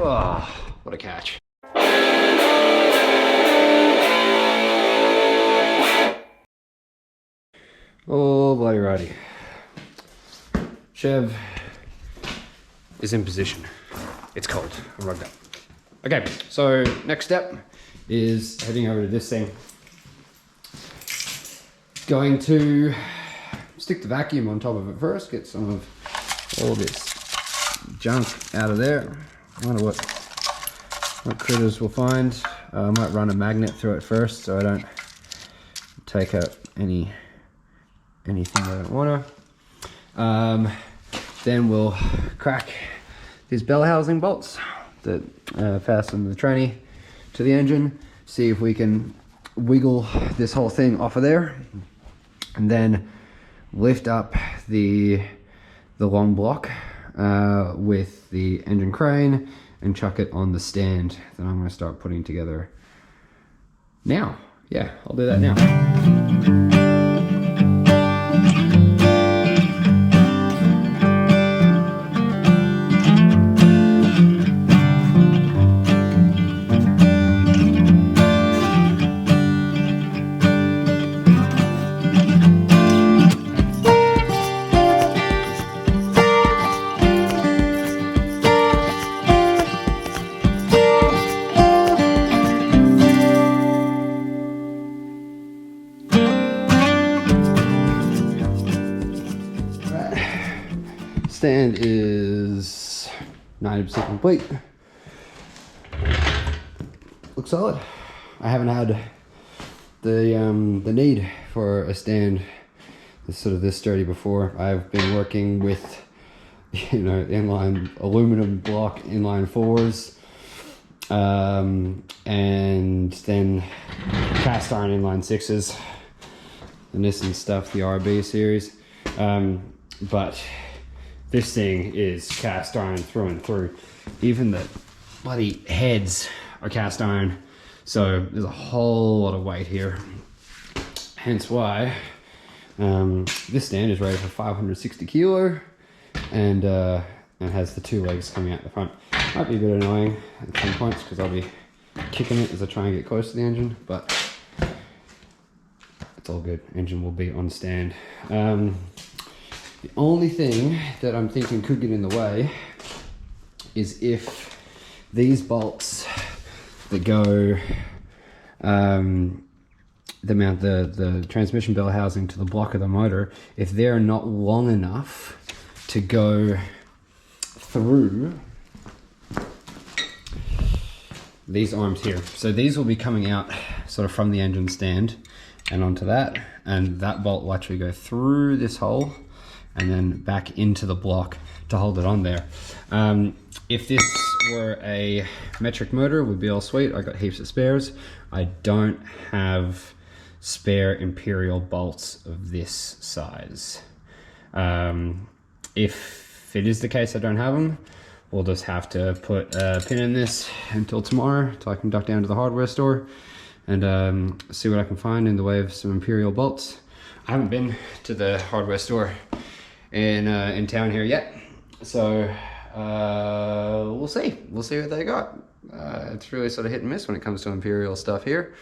Oh, what a catch. Oh, bloody righty. Chev is in position. It's cold. I'm rugged up. Okay, so next step is heading over to this thing. Going to stick the vacuum on top of it first, get some of all this junk out of there. I wonder what critters we'll find. I might run a magnet through it first so I don't take out anything I don't want to. Then we'll crack these bell housing bolts that fasten the tranny to the engine, see if we can wiggle this whole thing off of there, and then lift up the long block with the engine crane and chuck it on the stand that I'm going to start putting together now. Yeah, I'll do that now. Stand is 90% complete. Looks solid. I haven't had the need for a stand that's sort of this sturdy before. I've been working with, you know, inline aluminum block inline fours, and then cast iron inline sixes, the Nissan stuff, the RB series, but this thing is cast iron through and through. Even the bloody heads are cast iron. So there's a whole lot of weight here. Hence why this stand is rated for 560 kilo and has the two legs coming out the front. Might be a bit annoying at some points because I'll be kicking it as I try and get close to the engine, but it's all good. Engine will be on stand. The only thing that I'm thinking could get in the way is if these bolts that go that mount the transmission bell housing to the block of the motor, if they're not long enough to go through these arms here. So these will be coming out sort of from the engine stand and onto that, and that bolt will actually go through this hole and then back into the block to hold it on there. If this were a metric motor, it would be all sweet. I got heaps of spares. I don't have spare imperial bolts of this size. If it is the case I don't have them, we'll just have to put a pin in this until tomorrow, so I can duck down to the hardware store and see what I can find in the way of some imperial bolts. I haven't been to the hardware store in town here yet, so we'll see what they got. It's really sort of hit and miss when it comes to imperial stuff here.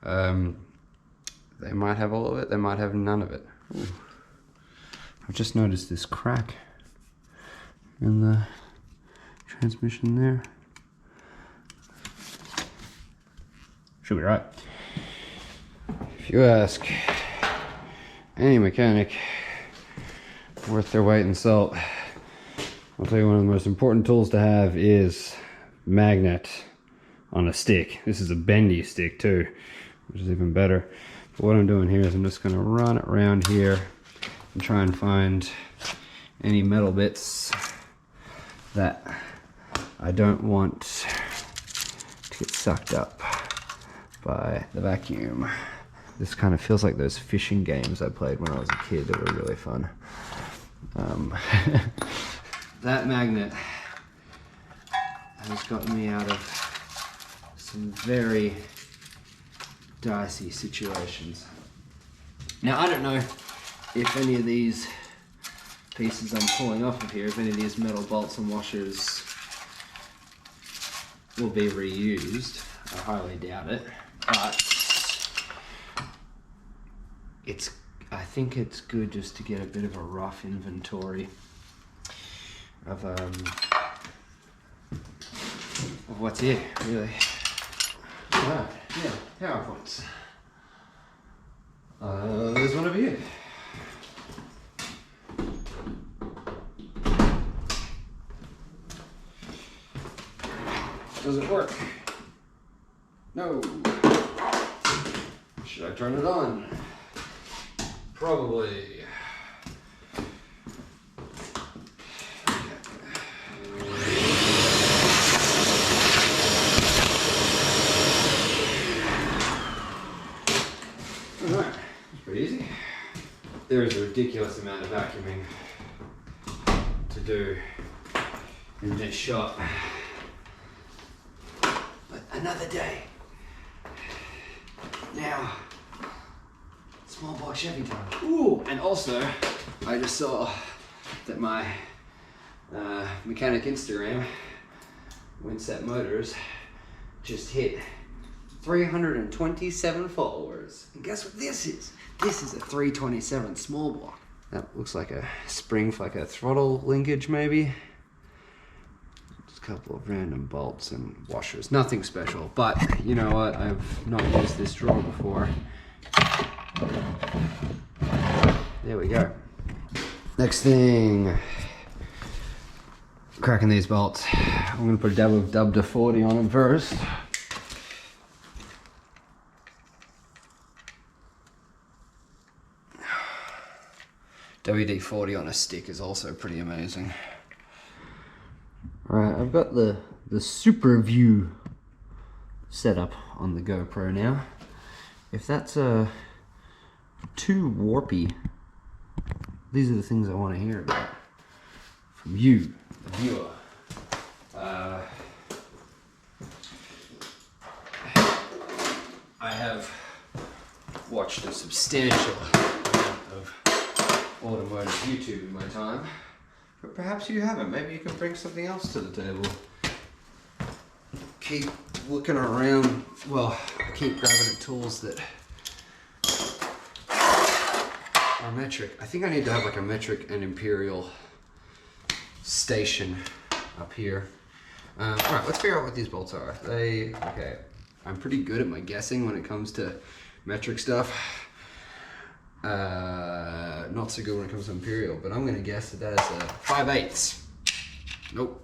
They might have all of it, they might have none of it. Ooh. I've just noticed this crack in the transmission there. Should be right. If you ask any mechanic worth their weight in salt, I'll tell you one of the most important tools to have is magnet on a stick. This is a bendy stick too, which is even better. But what I'm doing here is I'm just going to run it around here and try and find any metal bits that I don't want to get sucked up by the vacuum. This kind of feels like those fishing games I played when I was a kid that were really fun. That magnet has gotten me out of some very dicey situations. Now, I don't know if any of these pieces I'm pulling off of here, if any of these metal bolts and washers will be reused. I highly doubt it, but I think it's good just to get a bit of a rough inventory of what's here, really. Alright, yeah, PowerPoints. There's one over here. Does it work? No. Should I turn it on? Probably. Alright, that's pretty easy. There is a ridiculous amount of vacuuming to do in this shop. But another day. Now, small block Chevy time. Ooh, and also, I just saw that my mechanic Instagram, Windset Motors, just hit 327 followers. And guess what this is? This is a 327 small block. That looks like a spring for like a throttle linkage maybe. Just a couple of random bolts and washers. Nothing special, but you know what? I've not used this drawer before. There we go. Next thing, cracking these bolts. I'm gonna put a dab of WD-40 on them first. WD-40 on a stick is also pretty amazing. Alright, I've got the Super View set up on the GoPro now. If that's too warpy, these are the things I want to hear about from you, the viewer. I have watched a substantial amount of automotive YouTube in my time, but perhaps you haven't. Maybe you can bring something else to the table. Keep looking around, well, keep grabbing at tools that are metric. I think I need to have like a metric and imperial station up here. Alright, let's figure out what these bolts are. Okay, I'm pretty good at my guessing when it comes to metric stuff. Not so good when it comes to imperial, but I'm gonna guess that is a 5/8. Nope.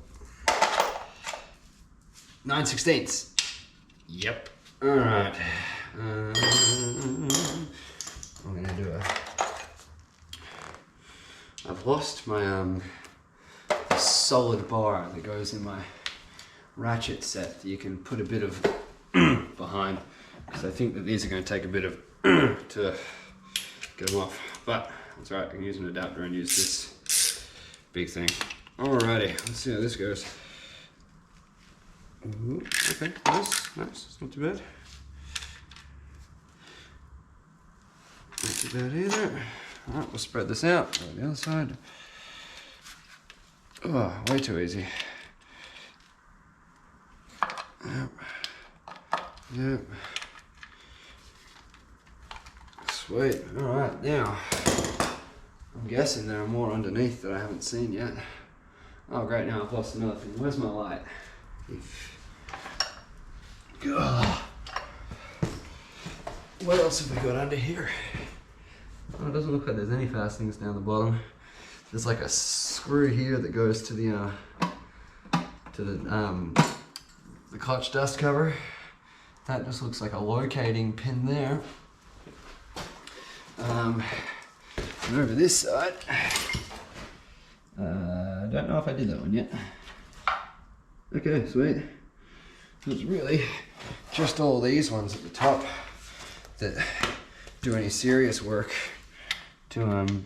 9/16. Yep. Alright. I'm gonna do I've lost my solid bar that goes in my ratchet set that you can put a bit of behind, because I think that these are going to take a bit of to get them off, but that's alright. I can use an adapter and use this big thing. Alrighty, let's see how this goes. Ooh, okay, nice, it's not too bad. Not too bad either. Alright, we'll spread this out. Go on the other side. Oh, way too easy. Yep. Sweet. Alright, now I'm guessing there are more underneath that I haven't seen yet. Oh great, now I've lost another thing. Where's my light? Ugh. What else have we got under here? Oh, it doesn't look like there's any fastenings down the bottom. There's like a screw here that goes to the clutch dust cover. That just looks like a locating pin there. And over this side, I don't know if I did that one yet. Okay, sweet. It's really just all these ones at the top that do any serious work to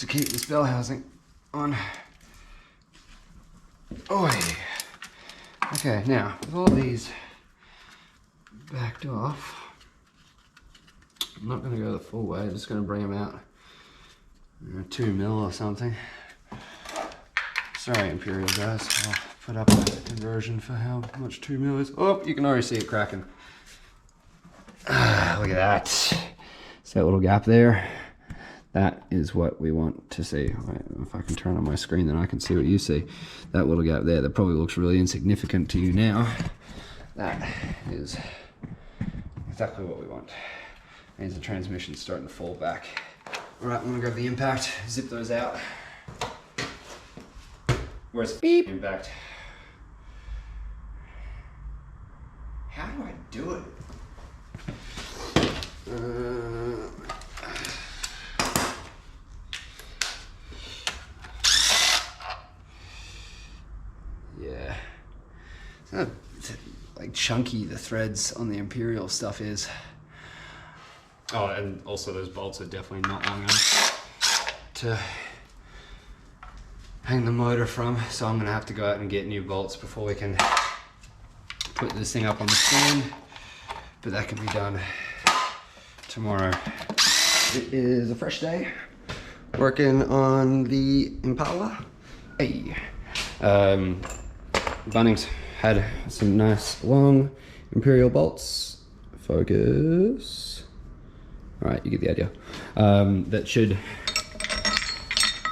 keep this bell housing on. Oh yeah. Okay, now with all these backed off, I'm not going to go the full way. I'm just going to bring them out 2 mil or something. Sorry, Imperial guys. I'll put up a conversion for how much 2 mil is. Oh, you can already see it cracking. Look at that. See that little gap there? That is what we want to see. Wait, if I can turn on my screen, then I can see what you see. That little gap there, that probably looks really insignificant to you now. That is exactly what we want. Means the transmission's starting to fall back. All right, I'm gonna grab the impact, zip those out. Where's beep impact? How do I do it? Yeah. It's like chunky the threads on the Imperial stuff is. Oh, and also those bolts are definitely not long enough to hang the motor from, so I'm gonna have to go out and get new bolts before we can put this thing up on the stand, but that can be done tomorrow. It is a fresh day, working on the Impala. Hey, Bunnings had some nice long Imperial bolts. Focus. All right, you get the idea. That should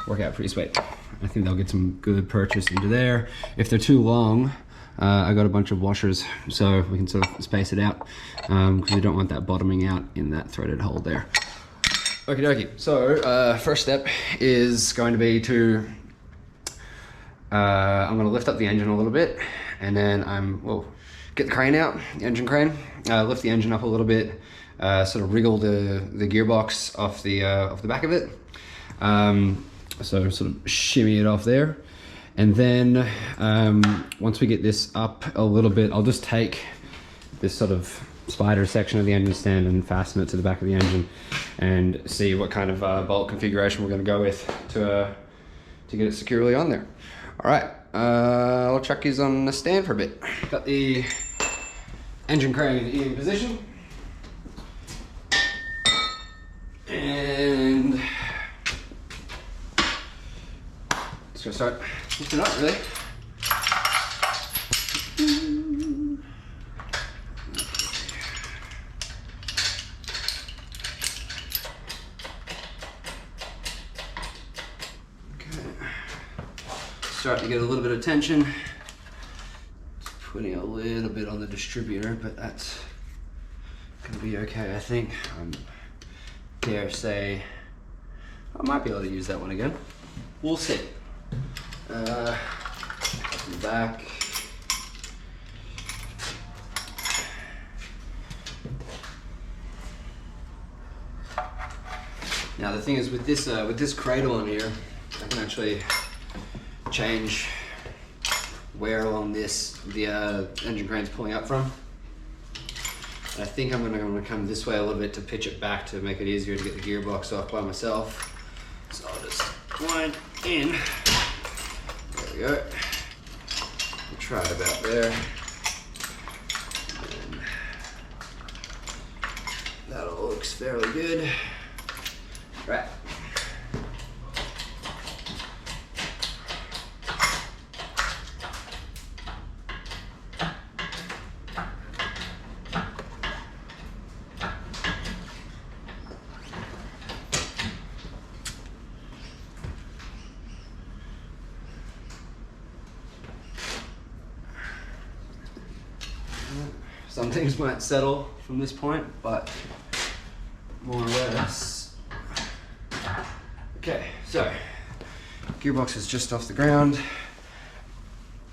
work out pretty sweet. I think they'll get some good purchase into there. If they're too long, I got a bunch of washers, so we can sort of space it out, because we don't want that bottoming out in that threaded hole there. Okie dokie. So first step is going to be to, I'm going to lift up the engine a little bit, and then we'll get the crane out, the engine crane, lift the engine up a little bit, sort of wriggle the gearbox off the back of it. So sort of shimmy it off there. And then once we get this up a little bit, I'll just take this sort of spider section of the engine stand and fasten it to the back of the engine and see what kind of bolt configuration we're going to go with to get it securely on there. All right, I'll chuck these on the stand for a bit. Got the engine crane in position. And just gonna start lifting up, really. Okay. Starting to get a little bit of tension. Just putting a little bit on the distributor, but that's gonna be okay, I think. Dare say I might be able to use that one again. We'll see. Back. Now the thing is with this cradle on here, I can actually change where along this the engine crane's pulling up from. I think I'm gonna come this way a little bit to pitch it back to make it easier to get the gearbox off by myself. So I'll just wind in. There we go. We'll try it about there. And that all looks fairly good. Right. Some things might settle from this point, but more or less. Okay, so gearbox is just off the ground.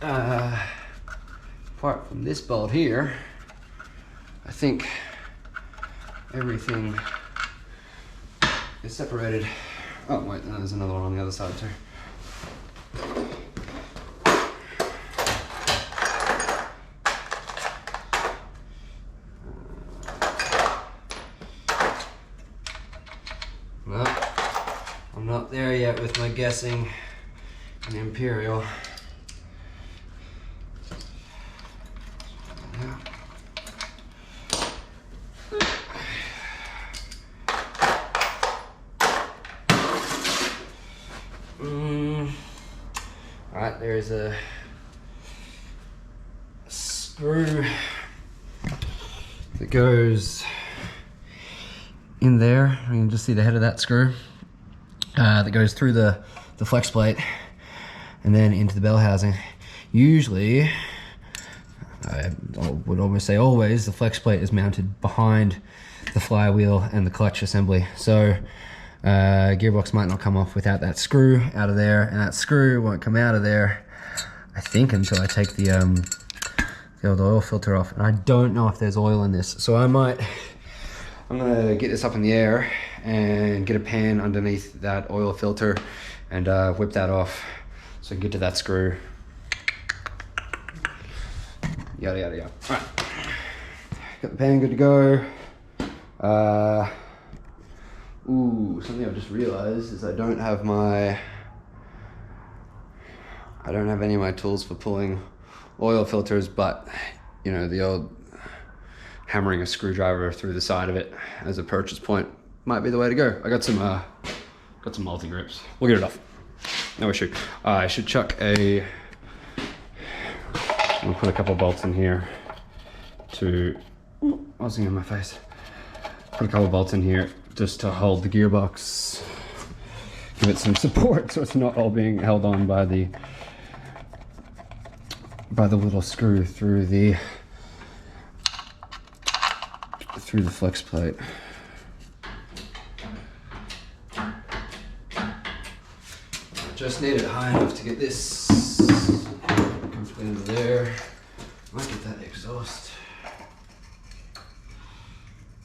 Apart from this bolt here, I think everything is separated. Oh wait, no, there's another one on the other side too. Well, I'm not there yet with my guessing an Imperial. Alright, there is a screw that goes in there. You can just see the head of that screw that goes through the flex plate and then into the bell housing. Usually, I would almost say always, the flex plate is mounted behind the flywheel and the clutch assembly. So gearbox might not come off without that screw out of there, and that screw won't come out of there, I think, until I take the old oil filter off. And I don't know if there's oil in this, so I'm gonna get this up in the air and get a pan underneath that oil filter and whip that off so I can get to that screw. Yada yada yada. All right, got the pan good to go. Ooh, something I've just realized is I don't have any of my tools for pulling oil filters, but you know, the old hammering a screwdriver through the side of it as a purchase point might be the way to go. I got some multi grips. We'll get it off. No issue. I should chuck I'm gonna put a couple of bolts in here to, I was in my face. Put a couple of bolts in here just to hold the gearbox, give it some support so it's not all being held on by the little screw through the flex plate. Just need it high enough to get this comfortably into there. Might get that exhaust.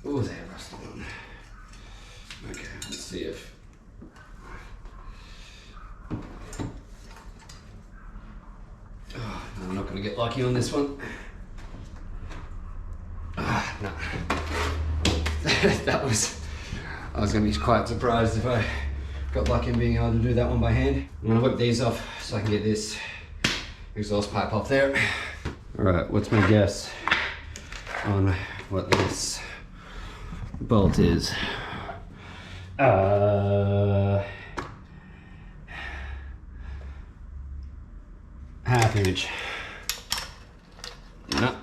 Oh, they have rusted on. Okay, let's see if. Oh, no, I'm not going to get lucky on this one. No. I was going to be quite surprised if I got lucky in being able to do that one by hand. I'm going to whip these off so I can get this exhaust pipe off there. Alright, what's my guess on what this bolt is? Half inch. No.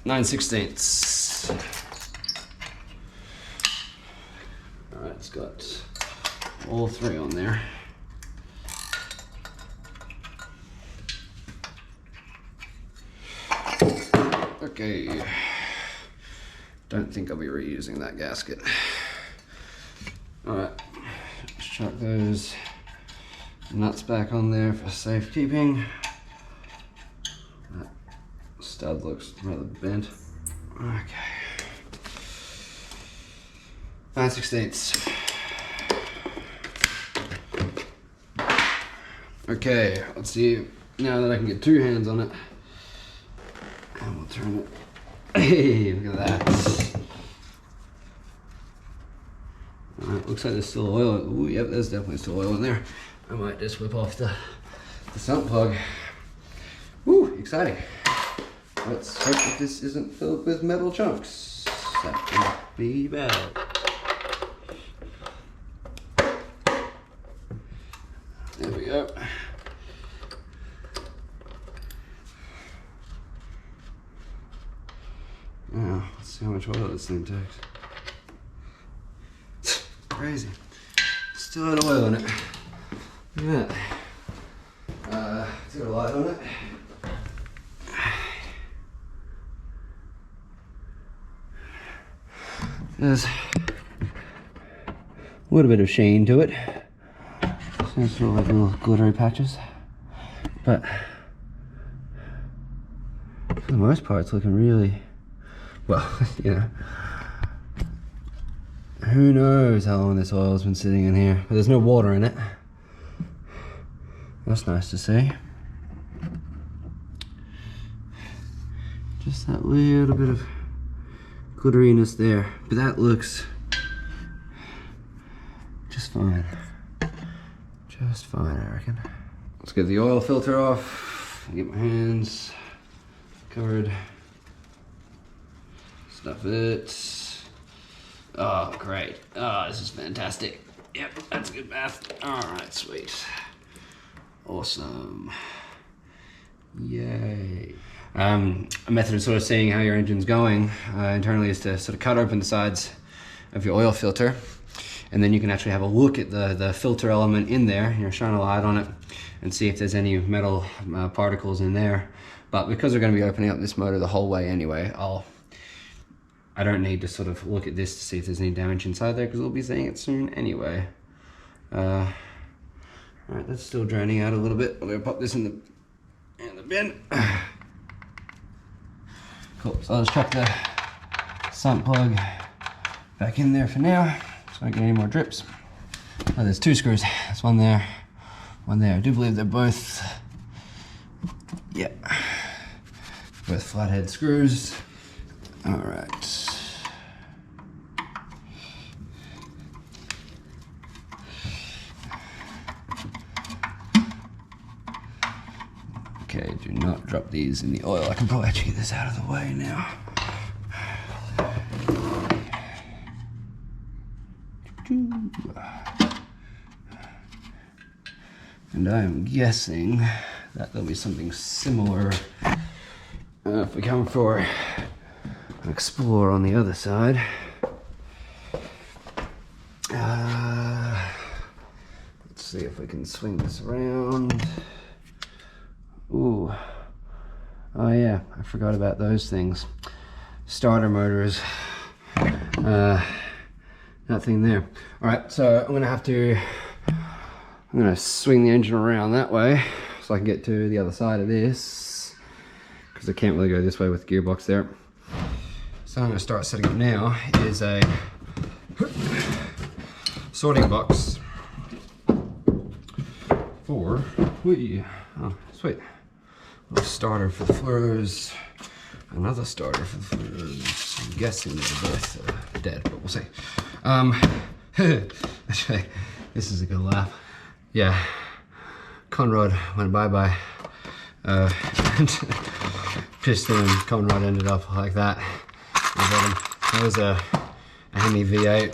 9/16. Alright, it's got all three on there. Okay. Don't think I'll be reusing that gasket. Alright, let's chuck those nuts back on there for safekeeping. That stud looks rather bent. Okay. 9/16. Okay, let's see now that I can get two hands on it. And we'll turn it. Hey, look at that. Alright, looks like there's still oil. Ooh, yep, there's definitely still oil in there. I might just whip off the sump plug. Woo, exciting. Let's hope that this isn't filled with metal chunks. That would be bad. There we go. Now, let's see how much oil this thing takes. Crazy. Still had oil in it. Look at that. It's got a light on it. There's a little bit of sheen to it. Seems sort of like little glittery patches. But for the most part, it's looking really well, you know. Who knows how long this oil's been sitting in here, but there's no water in it. That's nice to see. Just that little bit of glitteriness there, but that looks just fine. Just fine, I reckon. Let's get the oil filter off, get my hands covered. Stuff it. Oh, great. Oh, this is fantastic. Yep, that's a good bath. All right, sweet. Awesome. Yay. A method of sort of seeing how your engine's going internally is to sort of cut open the sides of your oil filter, and then you can actually have a look at the filter element in there, shine a light on it and see if there's any metal particles in there. But because we're going to be opening up this motor the whole way anyway, I don't need to sort of look at this to see if there's any damage inside there, because we'll be seeing it soon anyway. All right, that's still draining out a little bit. I'm going to pop this in the bin. Cool, so I'll just chuck the sump plug back in there for now, so I don't get any more drips. Oh, there's two screws. There's one there, one there. I do believe they're both, yeah, both flathead screws. All right. Okay, do not drop these in the oil. I can probably actually get this out of the way now. And I'm guessing that there'll be something similar if we come for an Explorer on the other side. Let's see if we can swing this around. Ooh, oh yeah, I forgot about those things. Starter motors, nothing there. All right, so I'm gonna swing the engine around that way so I can get to the other side of this, because I can't really go this way with the gearbox there. So I'm gonna start setting up now is a sorting box for, oh sweet, a starter for the floors, another starter for the floors. I'm guessing they're both dead, but we'll see. Actually, this is a good laugh. Yeah, Conrod went bye-bye. And piston and Conrod ended up like that. That was a Hemi V8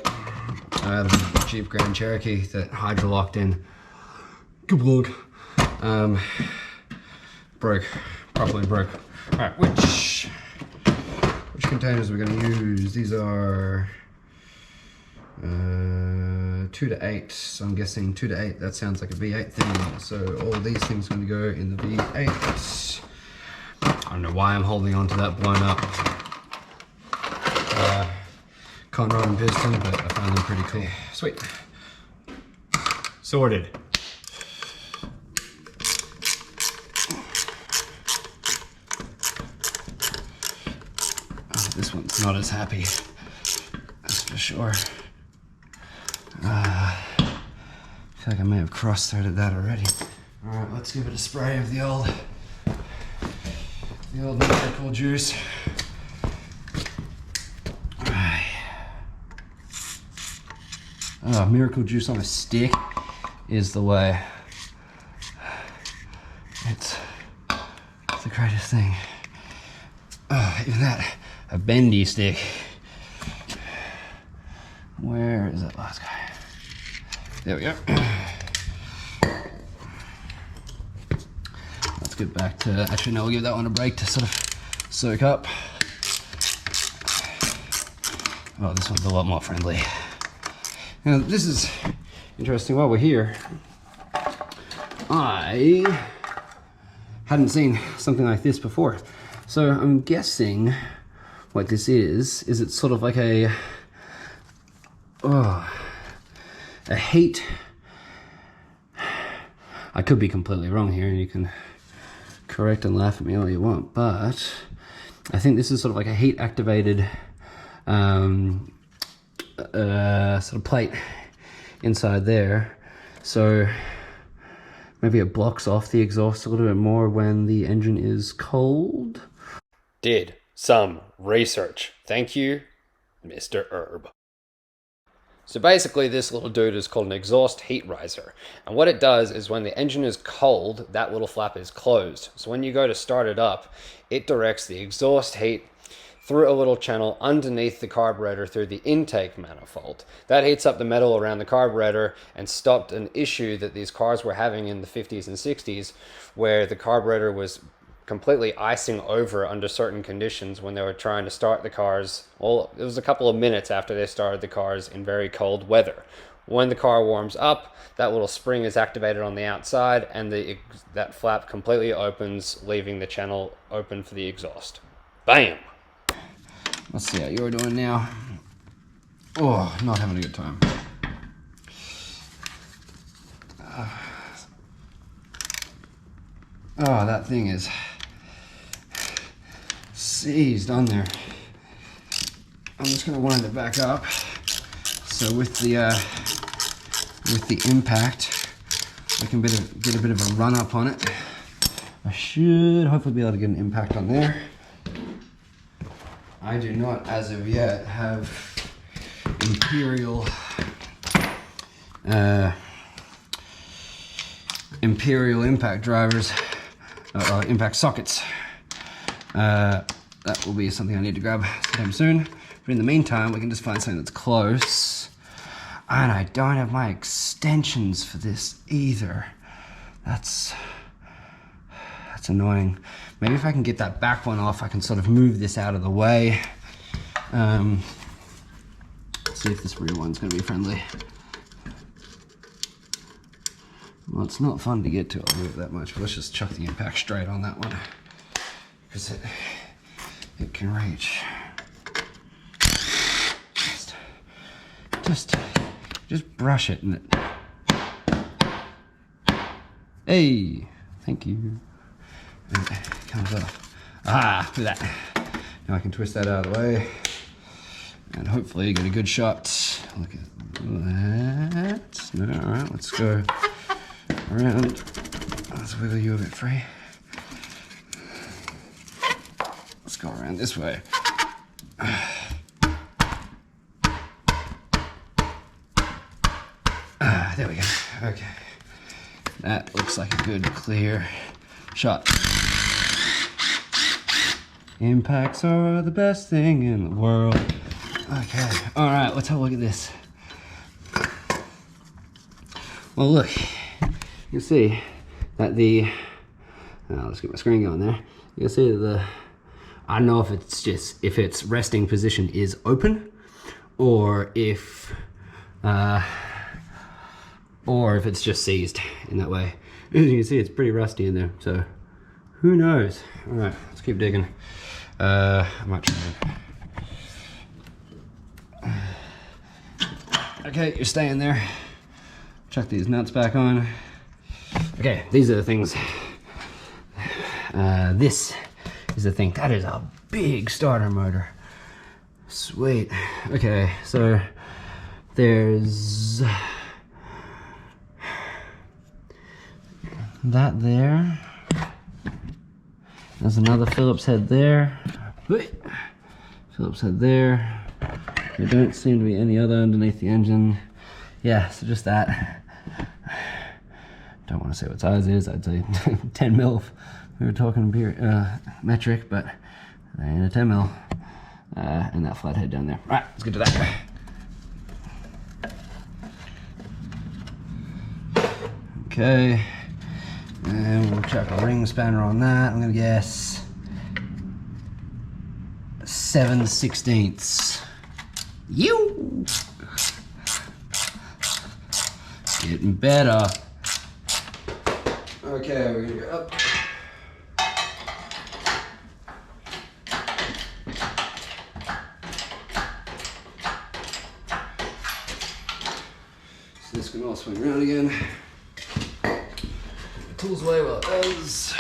out of a Jeep Grand Cherokee that hydro-locked in. Kablunk. Broke, properly broke. All right, which containers are we going to use? These are 2 to 8, so I'm guessing 2 to 8. That sounds like a V8 thing. So all these things are going to go in the V8. I don't know why I'm holding on to that blown up Conrod and piston, but I found them pretty cool. Sweet. Sorted. This one's not as happy, that's for sure. I feel like I may have cross-threaded that already. All right, let's give it a spray of the old miracle juice. All right. Oh, miracle juice on a stick is the way. It's the greatest thing. Oh, even that. A bendy stick. Where is that last guy? There we go. Let's get back to, actually no, we'll give that one a break to sort of soak up. Oh, this one's a lot more friendly. Now this is interesting. While we're here, I hadn't seen something like this before. So I'm guessing what this is it's sort of like a heat. I could be completely wrong here, and you can correct and laugh at me all you want, but I think this is sort of like a heat activated sort of plate inside there. So maybe it blocks off the exhaust a little bit more when the engine is cold. Did some research. Thank you, Mr. Herb. So basically this little dude is called an exhaust heat riser. And what it does is when the engine is cold, that little flap is closed. So when you go to start it up, it directs the exhaust heat through a little channel underneath the carburetor through the intake manifold. That heats up the metal around the carburetor and stopped an issue that these cars were having in the 50s and 60s, where the carburetor was completely icing over under certain conditions when they were trying to start the cars. Well, it was a couple of minutes after they started the cars in very cold weather. When the car warms up, that little spring is activated on the outside and that flap completely opens, leaving the channel open for the exhaust. Bam! Let's see how you're doing now. Oh, not having a good time. Oh, that thing is seized on there. I'm just going to wind it back up. So with the impact, I can get a bit of a run up on it. I should hopefully be able to get an impact on there. I do not, as of yet, have Imperial impact drivers, impact sockets. That will be something I need to grab sometime soon. But in the meantime, we can just find something that's close. And I don't have my extensions for this either. That's annoying. Maybe if I can get that back one off, I can sort of move this out of the way. See if this rear one's gonna be friendly. Well, it's not fun to get to, I'll move it that much, but let's just chuck the impact straight on that one, because it can reach. Just brush it and it. Hey, thank you. And it comes off. Ah, look at that. Now I can twist that out of the way and hopefully get a good shot. Look at that. No, all right, let's go around. Let's wiggle you a bit free. Let's go around this way. There we go. Okay. That looks like a good, clear shot. Impacts are the best thing in the world. Okay. All right, let's have a look at this. Well, look. You see that let's get my screen going there. You can see that I don't know if its resting position is open, or if it's just seized in that way. As you can see, it's pretty rusty in there, so who knows? All right, let's keep digging. I might try it. Okay, you're staying there. Chuck these nuts back on. Okay, these are the things. This is the thing. That is a big starter motor. Sweet. Okay, so there's that there. There's another Phillips head there. Phillips head there. There don't seem to be any other underneath the engine. Yeah, so just that. Don't want to say what size it is. I'd say 10 mil if we were talking metric, but they ain't a 10 mil. And that flathead down there. All right, let's get to that. Okay. And we'll chuck a ring spanner on that. I'm gonna guess 7/16. You. Getting better. Okay, we're gonna go up. So this can all swing around again. Tools away while it does.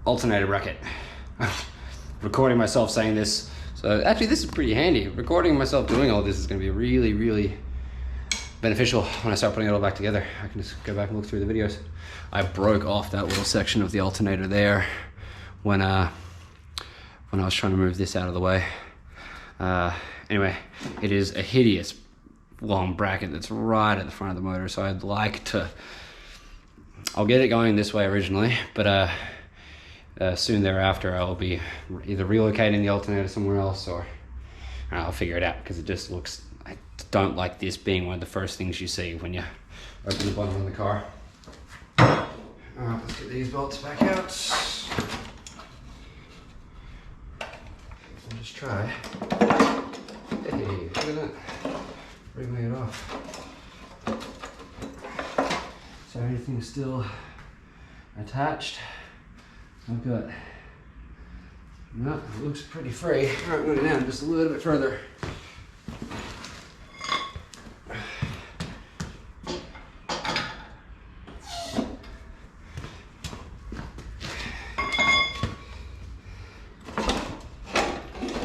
Alternator bracket. Recording myself saying this. So actually this is pretty handy. Recording myself doing all this is gonna be really, really beneficial when I start putting it all back together. I can just go back and look through the videos. I broke off that little section of the alternator there when I was trying to move this out of the way. Anyway, it is a hideous long bracket that's right at the front of the motor, so I'd like to, I'll get it going this way originally, but soon thereafter I'll be either relocating the alternator somewhere else, or I'll figure it out, because it just looks, I don't like this being one of the first things you see when you open the bottom of the car. Alright, let's get these bolts back out. I'll just try. Hey, look at that. Wriggling it off. So everything's still attached. I've got, no, it looks pretty free. Alright, I'm going to go down just a little bit further.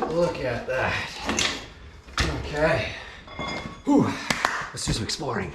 Look at that. Okay. Whew. Let's do some exploring.